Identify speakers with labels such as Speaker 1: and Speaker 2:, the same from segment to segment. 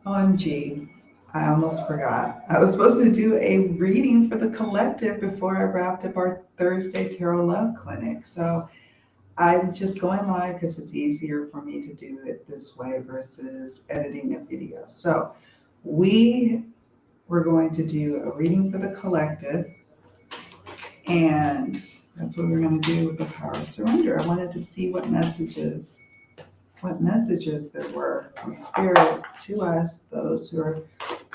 Speaker 1: OMG, I almost forgot. I was supposed to do a reading for the collective before I wrapped up our Thursday Tarot Love Clinic. So I'm just going live because it's easier for me to do it this way versus editing a video. So we were going to do a reading for the collective, and that's what we're going to do with the Power of Surrender. I wanted to see what messages there were from Spirit to us, those who are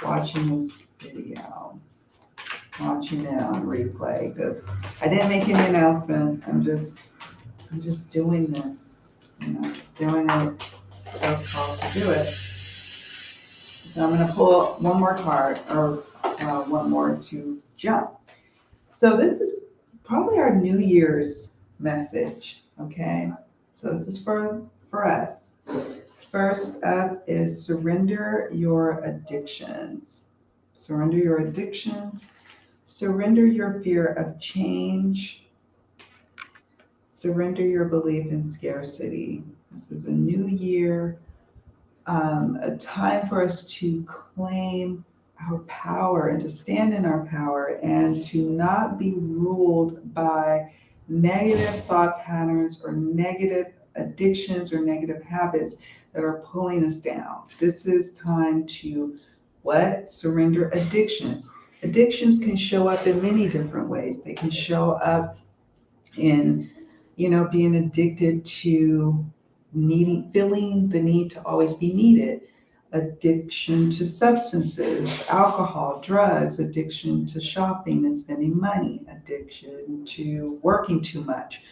Speaker 1: watching this video, watching it on replay, because I didn't make any announcements. I'm just doing this. Just doing it. I was called to do it. So I'm going to pull one more card, or one more to jump. So this is probably our New Year's message. Okay. So this is for us. First up is surrender your addictions. Surrender your addictions. Surrender your fear of change. Surrender your belief in scarcity. This is a new year, a time for us to claim our power and to stand in our power and to not be ruled by negative thought patterns or negative addictions or negative habits that are pulling us down. This is time to what? Surrender addictions. Addictions can show up in many different ways. They can show up in, being addicted to feeling the need to always be needed, addiction to substances, alcohol, drugs, addiction to shopping and spending money, addiction to working too much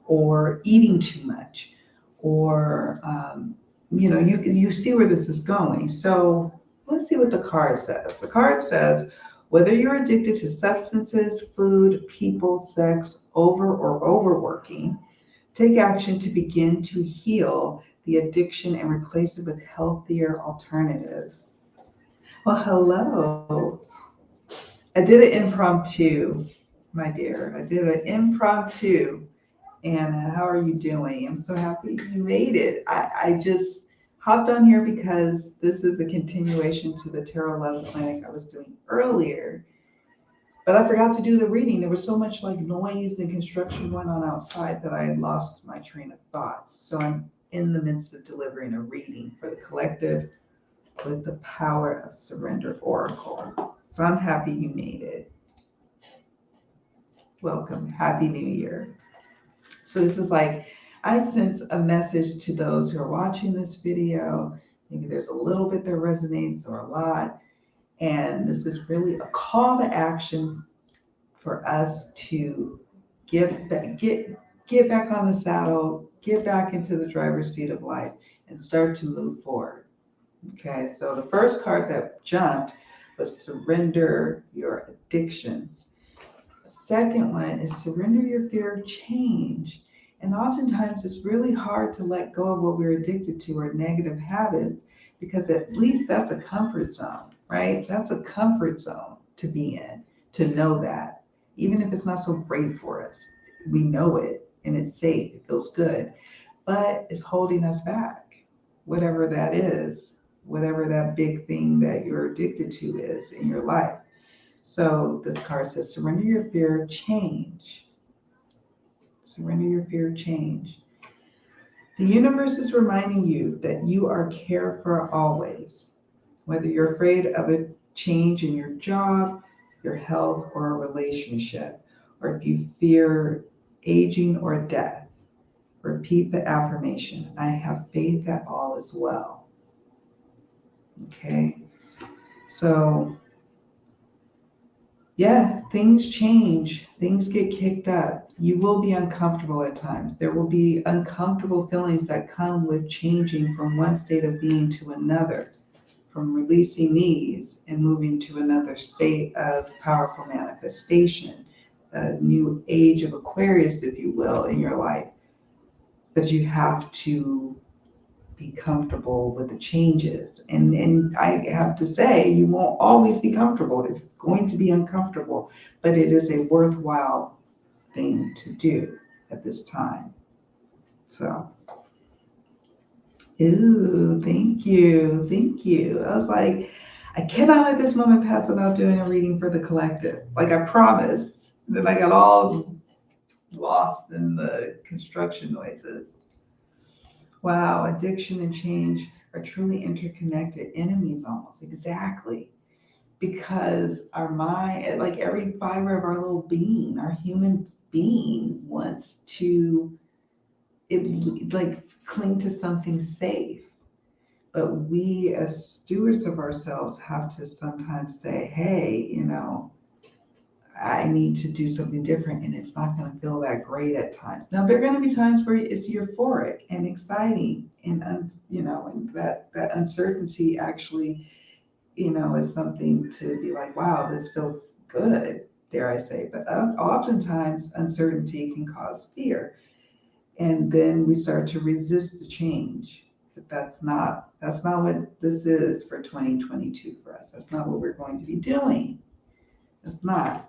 Speaker 1: or eating too much, or you see where this is going. So let's see what the card says. The card says, whether you're addicted to substances, food, people, sex, or overworking, take action to begin to heal the addiction and replace it with healthier alternatives. Well, hello. I did an impromptu, my dear. I did an impromptu. Anna, how are you doing? I'm so happy you made it. I just hopped on here because this is a continuation to the Tarot Love Clinic I was doing earlier. But I forgot to do the reading. There was so much like noise and construction going on outside that I had lost my train of thought. So I'm in the midst of delivering a reading for the collective with the Power of Surrender Oracle. So I'm happy you made it. Welcome. Happy New Year. So this is like, I sense a message to those who are watching this video. Maybe there's a little bit that resonates or a lot. And this is really a call to action for us to get back on the saddle, get back into the driver's seat of life, and start to move forward. Okay, so the first card that jumped was surrender your addictions. The second one is surrender your fear of change. And oftentimes it's really hard to let go of what we're addicted to or negative habits, because at least that's a comfort zone, right? That's a comfort zone to be in, to know that. Even if it's not so great for us, we know it and it's safe, it feels good, but it's holding us back, whatever that is, whatever that big thing that you're addicted to is in your life. So this card says, surrender your fear of change. Surrender your fear of change. The universe is reminding you that you are cared for always, whether you're afraid of a change in your job, your health, or a relationship, or if you fear aging or death. Repeat the affirmation, I have faith that all is well. Okay, so yeah, things change, things get kicked up. You will be uncomfortable at times. There will be uncomfortable feelings that come with changing from one state of being to another, from releasing these and moving to another state of powerful manifestation, a new age of Aquarius, if you will, in your life. But you have to be comfortable with the changes. And I have to say, you won't always be comfortable. It's going to be uncomfortable, but it is a worthwhile thing to do at this time. So Ooh, thank you. Thank you. I was like, I cannot let this moment pass without doing a reading for the collective. Like I promised. Then I got all lost in the construction noises. Wow, addiction and change are truly interconnected enemies almost. Exactly. Because our mind, like every fiber of our little being, our human being wants to like cling to something safe. But we as stewards of ourselves have to sometimes say, hey, I need to do something different, and it's not going to feel that great at times. Now there are going to be times where it's euphoric and exciting, and and that uncertainty actually, is something to be like, wow, this feels good, dare I say. But oftentimes uncertainty can cause fear, and then we start to resist the change. But that's not what this is for 2022 for us. That's not what we're going to be doing. It's not.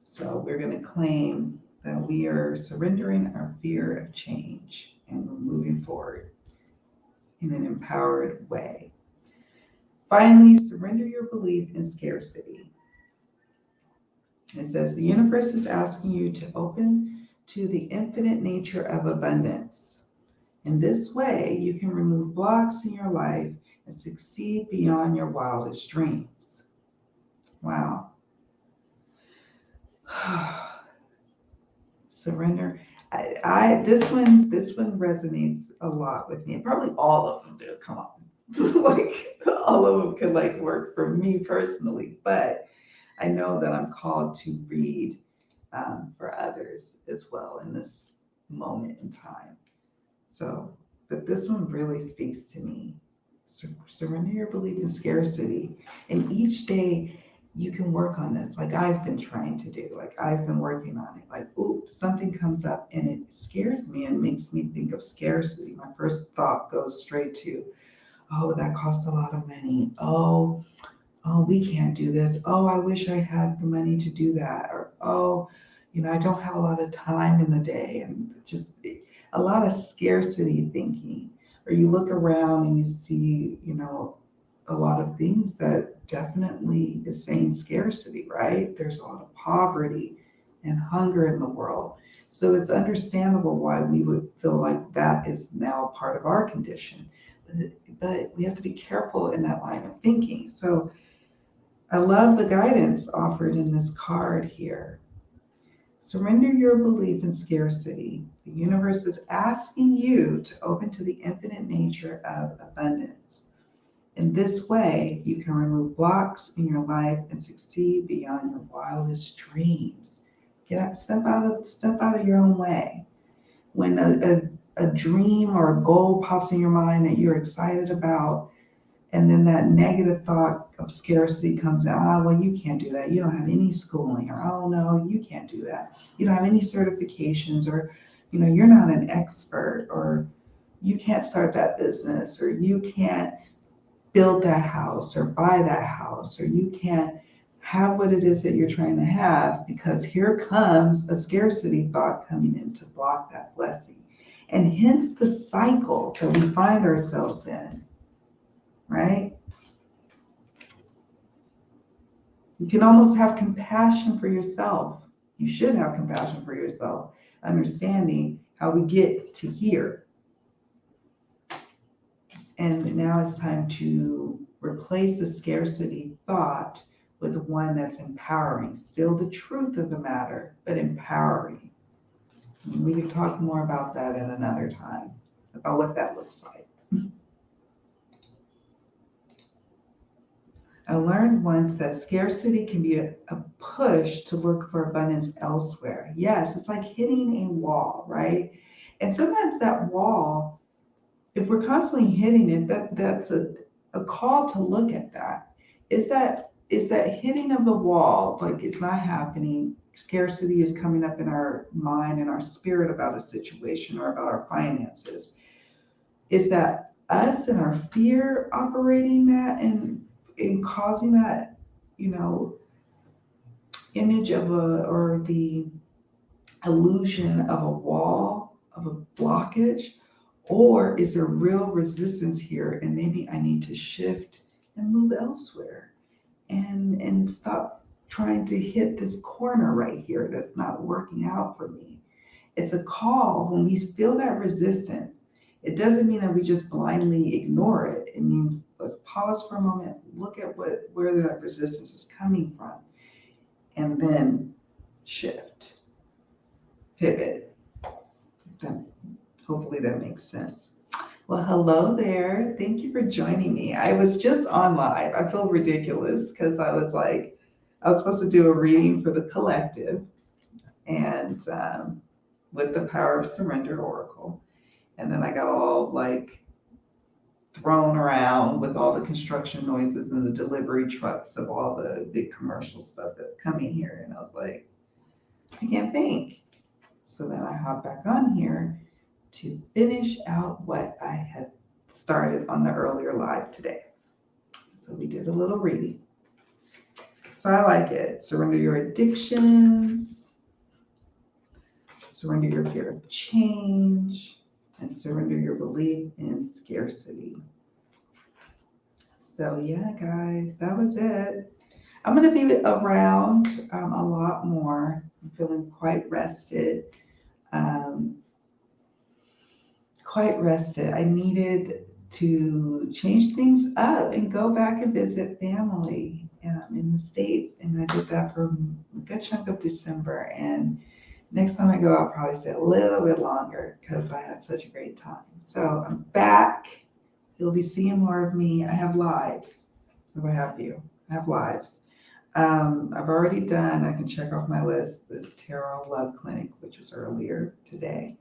Speaker 1: So we're going to claim that we are surrendering our fear of change and we're moving forward in an empowered way. Finally, surrender your belief in scarcity. It says the universe is asking you to open to the infinite nature of abundance. In this way, you can remove blocks in your life and succeed beyond your wildest dreams. Wow. Surrender. This one resonates a lot with me. Probably all of them do. Come on. Like all of them could like work for me personally, but I know that I'm called to read for others as well in this moment in time. So, but this one really speaks to me. Surrender your belief in scarcity. And each day you can work on this. Like I've been trying to do, like I've been working on it. Like, oops, something comes up and it scares me and makes me think of scarcity. My first thought goes straight to, oh, that costs a lot of money. Oh, we can't do this. Oh, I wish I had the money to do that. Or, oh, I don't have a lot of time in the day. And just a lot of scarcity thinking. Or you look around and you see, a lot of things that definitely is saying scarcity, right? There's a lot of poverty and hunger in the world. So it's understandable why we would feel like that is now part of our condition. But we have to be careful in that line of thinking. So I love the guidance offered in this card here. Surrender your belief in scarcity. The universe is asking you to open to the infinite nature of abundance. In this way, you can remove blocks in your life and succeed beyond your wildest dreams. Step out of your own way. When a dream or a goal pops in your mind that you're excited about, and then that negative thought of scarcity comes in. Well, you can't do that. You don't have any schooling. Or, oh, no, you can't do that. You don't have any certifications. Or, you're not an expert. Or you can't start that business. Or you can't build that house or buy that house. Or you can't have what it is that you're trying to have, because here comes a scarcity thought coming in to block that blessing. And hence the cycle that we find ourselves in. Right? You can almost have compassion for yourself. You should have compassion for yourself, understanding how we get to here. And now it's time to replace the scarcity thought with one that's empowering. Still the truth of the matter, but empowering. And we can talk more about that in another time, about what that looks like. I learned once that scarcity can be a push to look for abundance elsewhere. Yes, it's like hitting a wall, right? And sometimes that wall, if we're constantly hitting it, that's a call to look at that. Is that hitting of the wall, like it's not happening, scarcity is coming up in our mind and our spirit about a situation or about our finances. Is that us and our fear operating that and causing that, image of or the illusion of a wall, of a blockage? Or is there real resistance here and maybe I need to shift and move elsewhere and stop trying to hit this corner right here that's not working out for me? It's a call when we feel that resistance. It doesn't mean that we just blindly ignore it. It means let's pause for a moment, look at where that resistance is coming from, and then shift, pivot. Then hopefully that makes sense. Well, hello there. Thank you for joining me. I was just on live. I feel ridiculous because I was supposed to do a reading for the collective and with the Power of Surrender Oracle. And then I got all like thrown around with all the construction noises and the delivery trucks of all the big commercial stuff that's coming here. And I was like, I can't think. So then I hopped back on here to finish out what I had started on the earlier live today. So we did a little reading. So I like it. Surrender your addictions, surrender your fear of change, and surrender your belief in scarcity. So yeah, guys, that was it. I'm going to be around a lot more. I'm feeling quite rested. I needed to change things up and go back and visit family in the States. And I did that for a good chunk of December. And next time I go, I'll probably stay a little bit longer because I had such a great time. So I'm back. You'll be seeing more of me. I have lives. So I have lives. I've already done, I can check off my list, the Tarot Love Clinic, which was earlier today.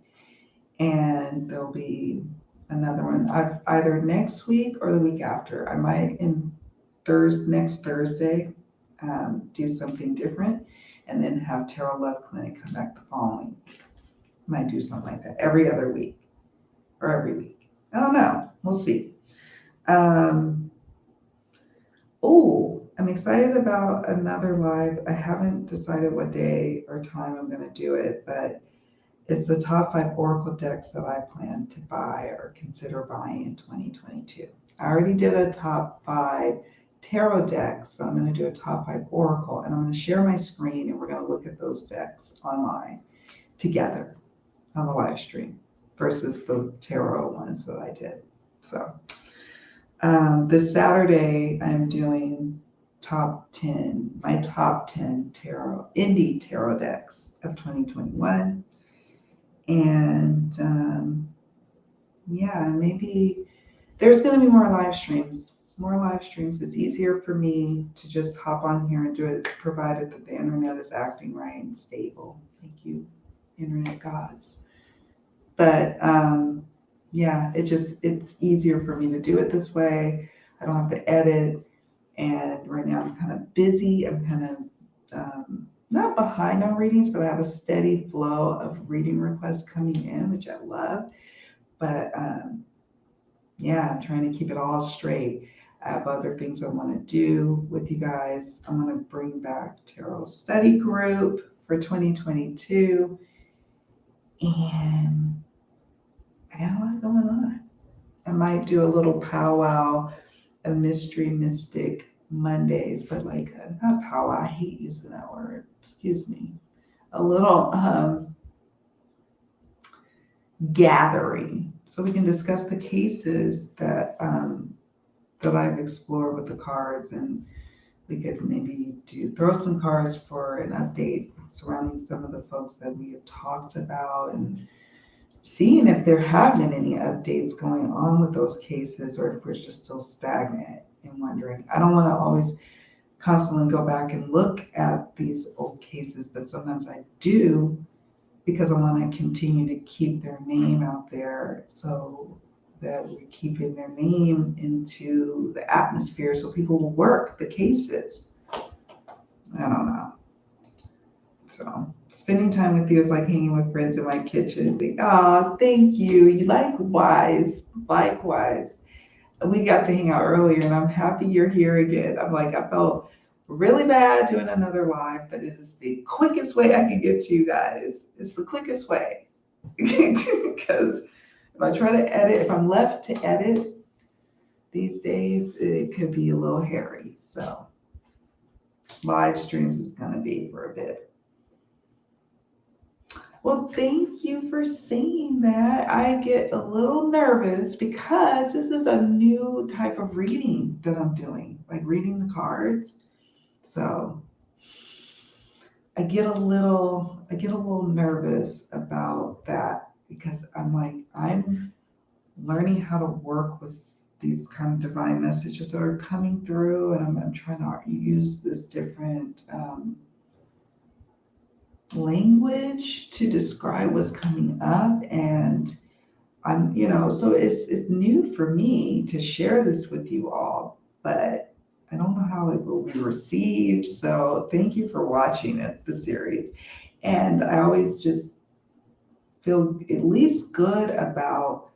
Speaker 1: And there'll be another one either next week or the week after. I might next Thursday do something different and then have Tarot Love Clinic come back the following week. Might do something like that every other week or every week. I don't know. We'll see. I'm excited about another live. I haven't decided what day or time I'm going to do it, but it's the top 5 Oracle decks that I plan to buy or consider buying in 2022. I already did a top 5 tarot decks, but I'm going to do a top 5 Oracle, and I'm going to share my screen and we're going to look at those decks online together on the live stream versus the tarot ones that I did. So this Saturday, I'm doing my top 10 tarot, indie tarot decks of 2021. And maybe there's going to be more live streams. It's easier for me to just hop on here and do it, provided that the internet is acting right and stable. Thank you, internet gods. But it's easier for me to do it this way. I don't have to edit. And right now I'm kind of busy. I'm kind of not behind on readings, but I have a steady flow of reading requests coming in, which I love. But I'm trying to keep it all straight. I have other things I want to do with you guys. I'm going to bring back Tarot Study Group for 2022. And I got a lot going on. I might do a little powwow, a mystery mystic Mondays, but not powwow. I hate using that word. Excuse me. A little gathering, so we can discuss the cases that I've explored with the cards, and we could maybe throw some cards for an update surrounding some of the folks that we have talked about, and seeing if there have been any updates going on with those cases, or if we're just still stagnant and wondering. I don't want to always constantly go back and look at these old cases, but sometimes I do, because I want to continue to keep their name out there so that we're keeping their name into the atmosphere so people will work the cases. I don't know. So spending time with you is like hanging with friends in my kitchen. Oh, thank you. Likewise. We got to hang out earlier, and I'm happy you're here again. I felt really bad doing another live, but it is the quickest way I can get to you guys. It's the quickest way because If I try to edit, if I'm left to edit these days, it could be a little hairy. So live streams is going to be for a bit. Well, thank you for saying that. I get a little nervous because this is a new type of reading that I'm doing, like reading the cards. So I get a little nervous about that because I'm learning how to work with these kind of divine messages that are coming through, and I'm trying to use this different language to describe what's coming up. And I'm, so it's new for me to share this with you all, but I don't know how it will be received. So thank you for watching the series. And I always just feel at least good about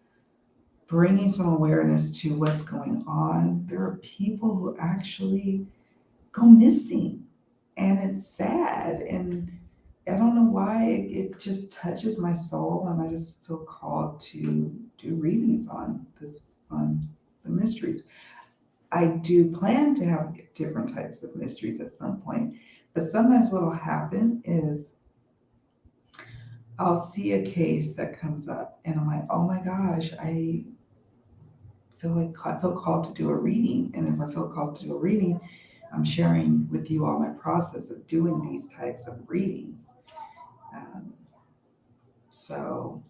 Speaker 1: bringing some awareness to what's going on. There are people who actually go missing, and it's sad. And I don't know why it just touches my soul, and I just feel called to do readings on the mysteries. I do plan to have different types of mysteries at some point, but sometimes what will happen is I'll see a case that comes up, and I'm like, oh my gosh, I feel called to do a reading. And if I feel called to do a reading, I'm sharing with you all my process of doing these types of readings. So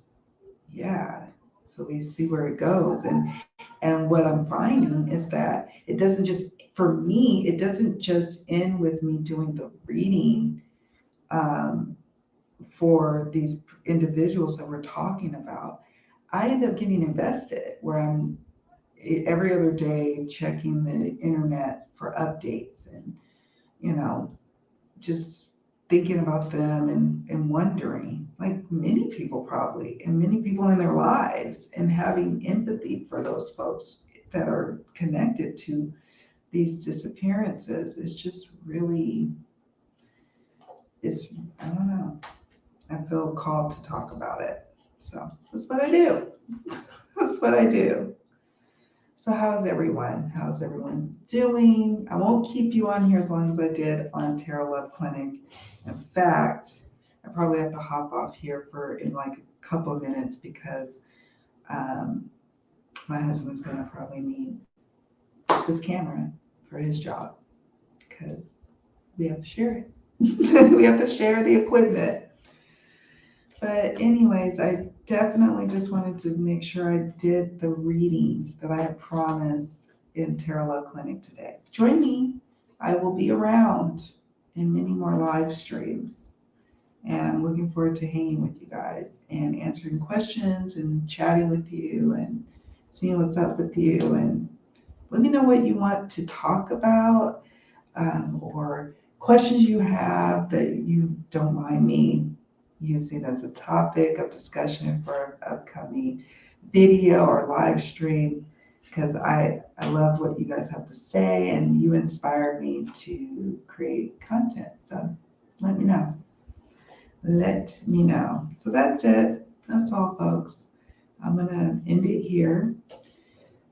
Speaker 1: yeah, so we see where it goes. And what I'm finding is that it doesn't just, for me, it doesn't just end with me doing the reading for these individuals that we're talking about. I end up getting invested where I'm every other day checking the internet for updates and, just thinking about them and wondering, like many people probably, and many people in their lives, and having empathy for those folks that are connected to these disappearances is just really, I don't know. I feel called to talk about it. So that's what I do. That's what I do. So how's everyone? How's everyone doing? I won't keep you on here as long as I did on Tarot Love Clinic. In fact, I probably have to hop off here in like a couple of minutes because my husband's going to probably need this camera for his job because we have to share it. We have to share the equipment. But anyways, I definitely just wanted to make sure I did the readings that I had promised in Tarot Love Clinic today. Join me. I will be around in many more live streams. And I'm looking forward to hanging with you guys and answering questions and chatting with you and seeing what's up with you. And let me know what you want to talk about or questions you have that you don't mind me using as a topic of discussion for an upcoming video or live stream, because I love what you guys have to say and you inspire me to create content. So let me know. Let me know. So that's it. That's all, folks. I'm going to end it here.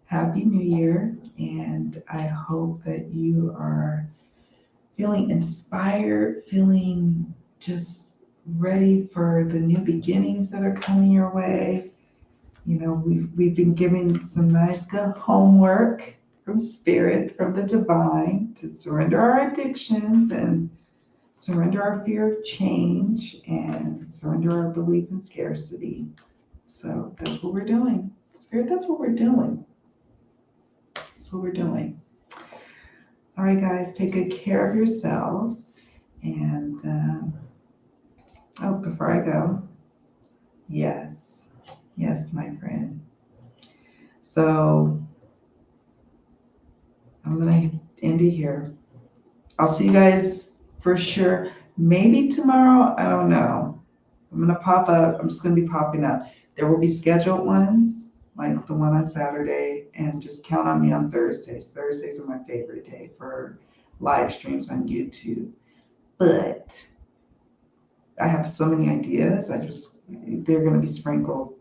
Speaker 1: Happy New Year. And I hope that you are feeling inspired, feeling just ready for the new beginnings that are coming your way. We've been given some nice good homework from Spirit, from the divine, to surrender our addictions and surrender our fear of change and surrender our belief in scarcity. So that's what we're doing. Spirit, that's what we're doing. That's what we're doing. All right, guys, take good care of yourselves. And before I go, yes, my friend. So I'm going to end it here. I'll see you guys for sure. Maybe tomorrow. I don't know. I'm going to pop up. I'm just going to be popping up. There will be scheduled ones, like the one on Saturday, and just count on me on Thursdays. Thursdays are my favorite day for live streams on YouTube. But I have so many ideas. They're going to be sprinkled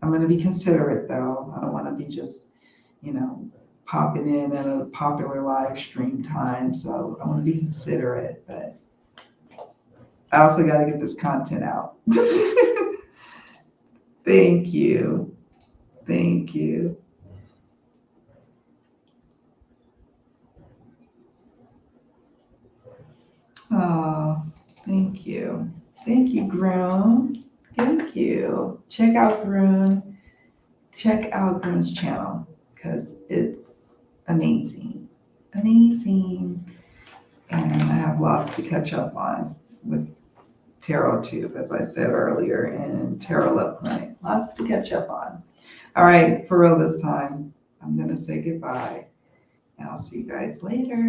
Speaker 1: I'm going to be considerate though. I don't want to be just, popping in at a popular live stream time. So I want to be considerate, but I also got to get this content out. Thank you. Thank you. Oh, thank you. Thank you, Groon. Thank you. Check out Groon. Check out Groon's channel because it's amazing. Amazing. And I have lots to catch up on with Tarot Tube, as I said earlier, and Tarot Love Clinic. Lots to catch up on. All right, for real this time, I'm going to say goodbye. And I'll see you guys later.